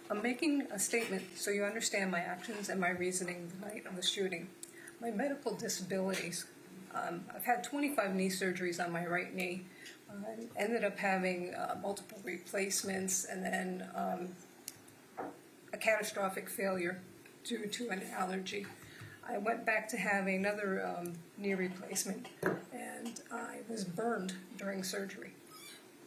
I'm making a statement so you understand my actions and my reasoning the night of the shooting. My medical disabilities. I've had 25 knee surgeries on my right knee. Ended up having multiple replacements and then a catastrophic failure due to an allergy. I went back to having another knee replacement, and I was burned during surgery.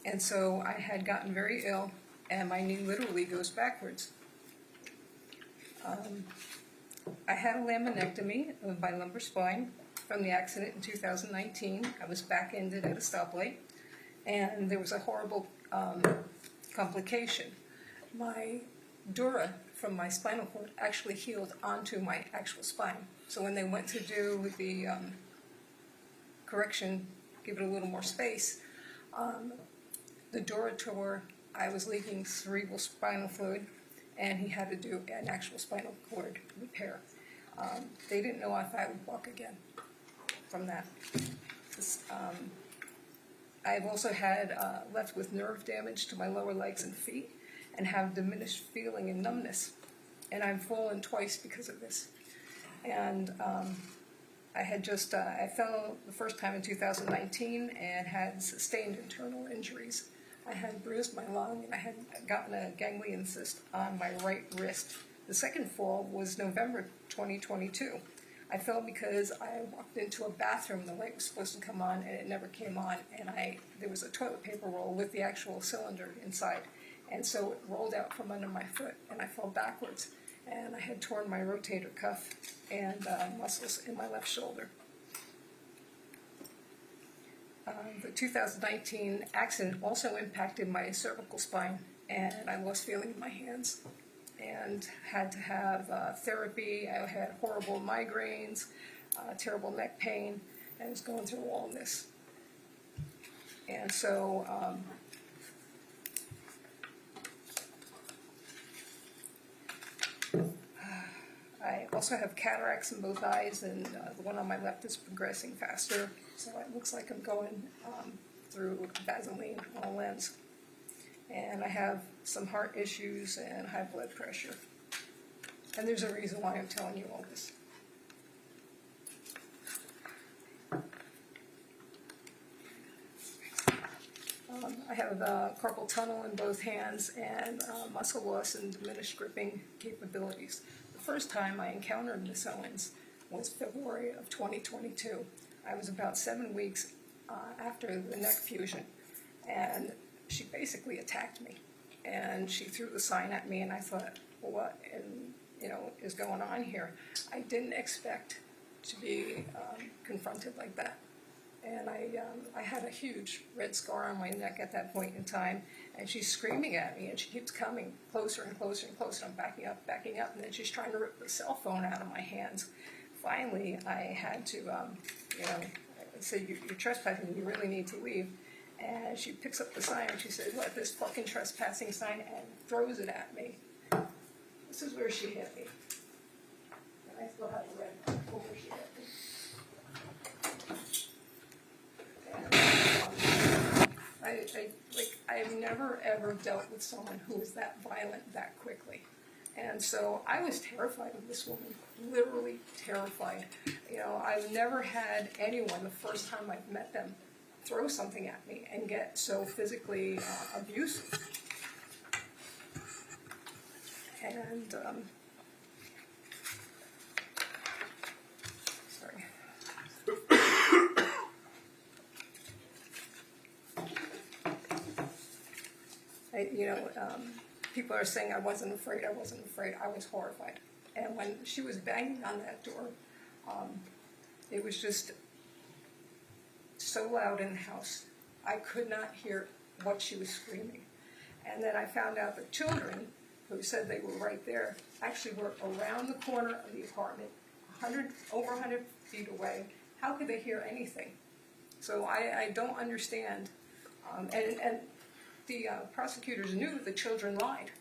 And so I had gotten very ill, and my knee literally goes backwards. I had a laminectomy of my lumbar spine from the accident in 2019. I was back-ended at a stoplight, and there was a horrible complication. My dura from my spinal cord actually healed onto my actual spine. So when they went to do the correction, give it a little more space, the dura tore. I was leaking cerebral spinal fluid, and he had to do an actual spinal cord repair. They didn't know if I would walk again from that. I've also had left with nerve damage to my lower legs and feet, and have diminished feeling and numbness. And I've fallen twice because of this. And I fell the first time in 2019 and had sustained internal injuries. I had bruised my lung, and I had gotten a ganglion cyst on my right wrist. The second fall was November 2022. I fell because I walked into a bathroom, the light was supposed to come on, and it never came on, and there was a toilet paper roll with the actual cylinder inside. And so it rolled out from under my foot, and I fell backwards. And I had torn my rotator cuff and muscles in my left shoulder. The 2019 accident also impacted my cervical spine, and I lost feeling in my hands and had to have therapy. I had horrible migraines, terrible neck pain, and was going through all this. And so I also have cataracts in both eyes, and the one on my left is progressing faster, so it looks like I'm going through Vaseline on a lens. And I have some heart issues and high blood pressure. And there's a reason why I'm telling you all this. I have carpal tunnel in both hands and muscle loss and diminished gripping capabilities. The first time I encountered Miss Owens was February of 2022. I was about 7 weeks after the neck fusion, and she basically attacked me. And she threw the sign at me, and I thought, what is going on here? I didn't expect to be confronted like that. And I had a huge red scar on my neck at that point in time, and she's screaming at me, and she keeps coming closer and closer and closer. I'm backing up, and then she's trying to rip the cell phone out of my hands. Finally, I had to, say, you're trespassing, you really need to leave. And she picks up the sign, and she says, what, this fucking trespassing sign, and throws it at me. This is where she hit me. And I still have the red mark where she hit me. I've never ever dealt with someone who was that violent that quickly. And so I was terrified of this woman, literally terrified. I've never had anyone, the first time I've met them, throw something at me and get so physically abusive. And, sorry. People are saying I wasn't afraid. I wasn't afraid. I was horrified. And when she was banging on that door, it was just so loud in the house. I could not hear what she was screaming. And then I found out the children, who said they were right there, actually were around the corner of the apartment, over 100 feet away. How could they hear anything? So I don't understand. And the prosecutors knew the children lied.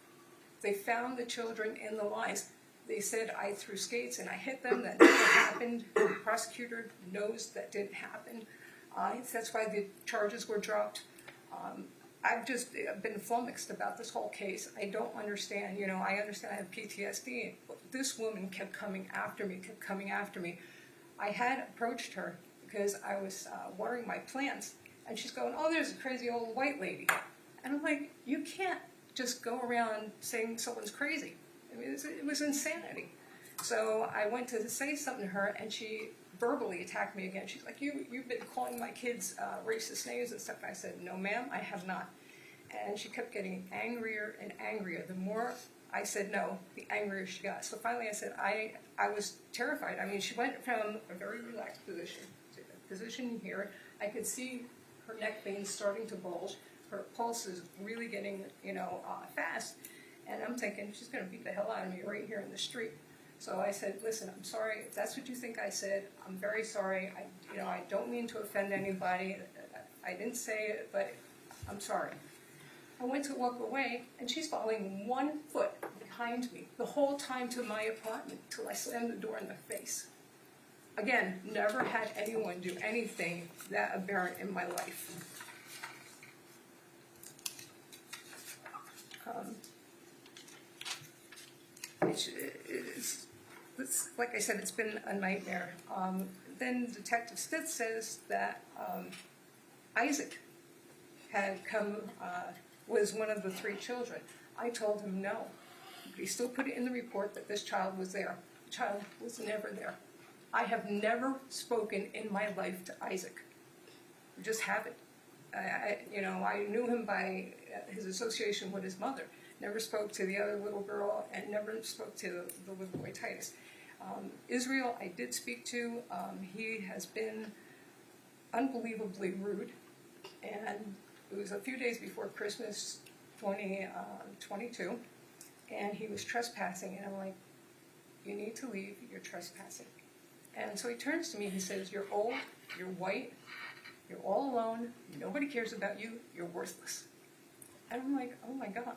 They found the children in the lies. They said I threw skates and I hit them. That never happened. The prosecutor knows that didn't happen. That's why the charges were dropped. I've just been flummoxed about this whole case. I don't understand. You know, I understand I have PTSD, but this woman kept coming after me, kept coming after me. I had approached her because I was watering my plants, and she's going, "Oh, there's a crazy old white lady." And I'm like, you can't just go around saying someone's crazy. I mean, it was insanity. So I went to say something to her, and she verbally attacked me again. She's like, you've been calling my kids racist names and stuff. And I said, no, ma'am, I have not. And she kept getting angrier and angrier. The more I said no, the angrier she got. So finally I said, I was terrified. I mean, she went from a very relaxed position to a position here. I could see her neck veins starting to bulge. Her pulse is really getting, fast. And I'm thinking, she's going to beat the hell out of me right here in the street. So I said, listen, I'm sorry. If that's what you think I said, I'm very sorry. I don't mean to offend anybody. I didn't say it, but I'm sorry. I went to walk away, and she's following 1 foot behind me the whole time to my apartment till I slammed the door in the face. Again, never had anyone do anything that aberrant in my life. It's, like I said, it's been a nightmare. Then Detective Stitz says that Isaac had come, was one of the 3 children. I told him no. But he still put it in the report that this child was there. The child was never there. I have never spoken in my life to Isaac. I just haven't. I knew him by his association with his mother. Never spoke to the other little girl, and never spoke to the little boy Titus. Israel, I did speak to. He has been unbelievably rude, and it was a few days before Christmas 2022, and he was trespassing, and I'm like, you need to leave, you're trespassing. And so he turns to me, he says, you're old, you're white, you're all alone, nobody cares about you, you're worthless. And I'm like, oh my God.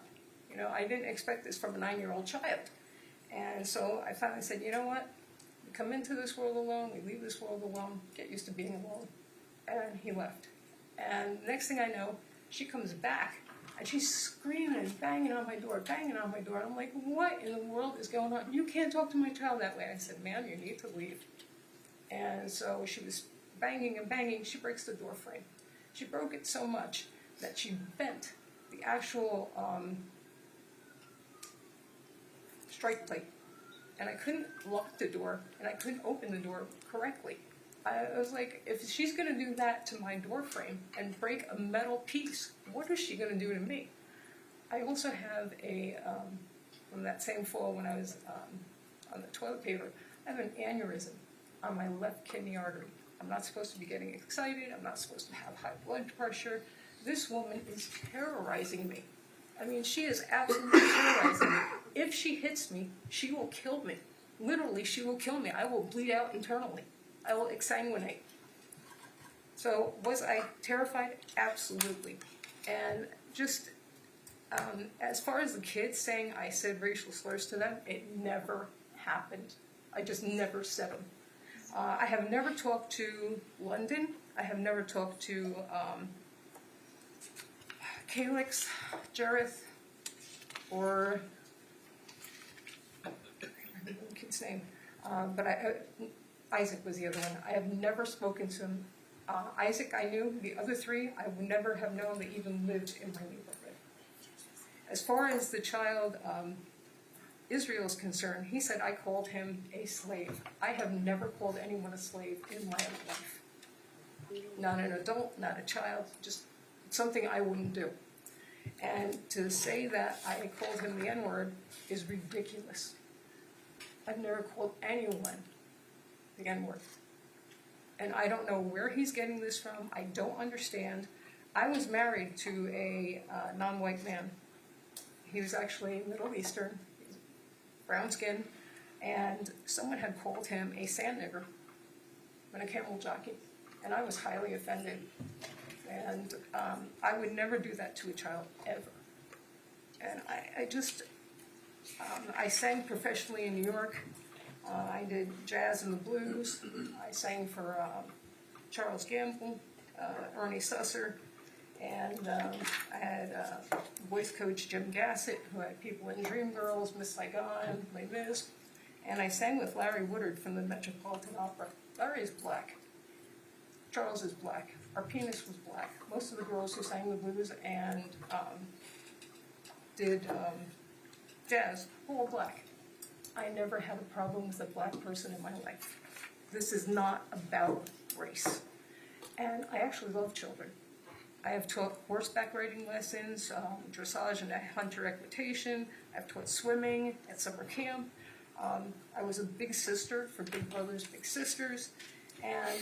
I didn't expect this from a 9-year-old child. And so I finally said, you know what? We come into this world alone, we leave this world alone, get used to being alone. And he left. And next thing I know, she comes back, and she's screaming and banging on my door, banging on my door. I'm like, what in the world is going on? You can't talk to my child that way. I said, ma'am, you need to leave. And so she was banging and banging. She breaks the door frame. She broke it so much that she bent the actual strike plate, and I couldn't lock the door, and I couldn't open the door correctly. I was like, if she's going to do that to my door frame and break a metal piece, what is she going to do to me? I also have from that same fall when I was on the toilet paper, I have an aneurysm on my left kidney artery. I'm not supposed to be getting excited. I'm not supposed to have high blood pressure. This woman is terrorizing me. I mean, she is absolutely terrorizing me. If she hits me, she will kill me. Literally, she will kill me. I will bleed out internally. I will exsanguinate. So, was I terrified? Absolutely. And just, as far as the kids saying I said racial slurs to them, it never happened. I just never said them. I have never talked to London. I have never talked to Calix, Jareth, or I don't remember the kid's name, but Isaac was the other one. I have never spoken to him. Isaac I knew. The other 3 I would never have known they even lived in my neighborhood. As far as the child Israel is concerned, he said I called him a slave. I have never called anyone a slave in my life. Not an adult, not a child, just something I wouldn't do. And to say that I called him the N-word is ridiculous. I've never called anyone the N-word. And I don't know where he's getting this from. I don't understand. I was married to a non-white man. He was actually Middle Eastern, brown skin, and someone had called him a sand nigger and a camel jockey. And I was highly offended. And I would never do that to a child, ever. And I sang professionally in New York. I did jazz and the blues. I sang for Charles Gamble, Ernie Susser, And I had voice coach Jim Gassett, who had people in Dreamgirls, Miss Saigon, Les Mis. And I sang with Larry Woodard from the Metropolitan Opera. Larry is black. Charles is black. Our pianist was black. Most of the girls who sang the blues and did jazz were all black. I never had a problem with a black person in my life. This is not about race. And I actually love children. I have taught horseback riding lessons, dressage and hunter equitation. I've taught swimming at summer camp. I was a big sister for Big Brothers Big Sisters. And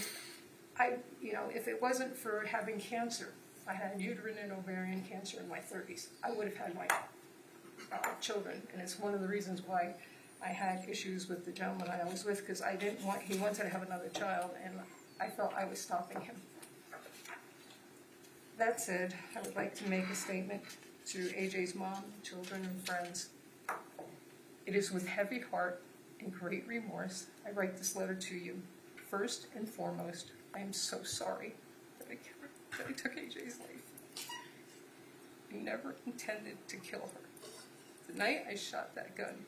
if it wasn't for having cancer, I had uterine and ovarian cancer in my 30s, I would have had my children. And it's one of the reasons why I had issues with the gentleman I was with, because he wanted to have another child, and I felt I was stopping him. That said, I would like to make a statement to AJ's mom, children, and friends. It is with heavy heart and great remorse I write this letter to you. First and foremost, I am so sorry that I took AJ's life. I never intended to kill her. The night I shot that gun,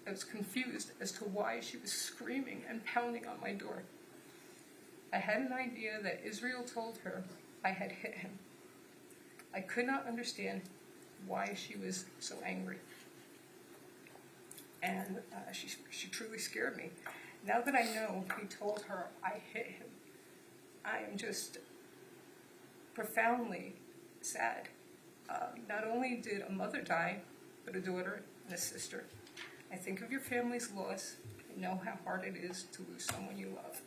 I was confused as to why she was screaming and pounding on my door. I had an idea that Israel told her I had hit him. I could not understand why she was so angry. And she truly scared me. Now that I know he told her I hit him, I am just profoundly sad. Not only did a mother die, but a daughter and a sister. I think of your family's loss and know how hard it is to lose someone you love.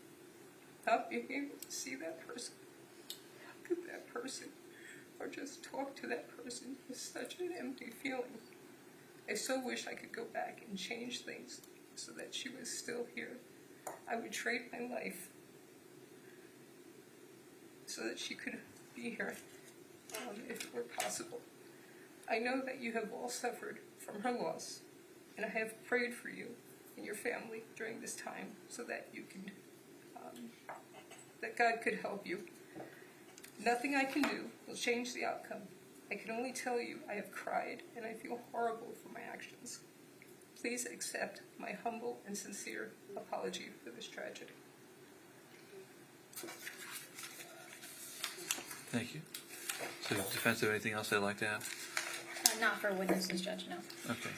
Not being able to see that person, look at that person, or just talk to that person is such an empty feeling. I so wish I could go back and change things so that she was still here. I would trade my life so that she could be here, if it were possible. I know that you have all suffered from her loss, and I have prayed for you and your family during this time so that you can, that God could help you. Nothing I can do will change the outcome. I can only tell you I have cried and I feel horrible for my actions. Please accept my humble and sincere apology for this tragedy. Thank you. So, defense, have anything else they'd like to add? Not for witnesses, Judge, no. Okay.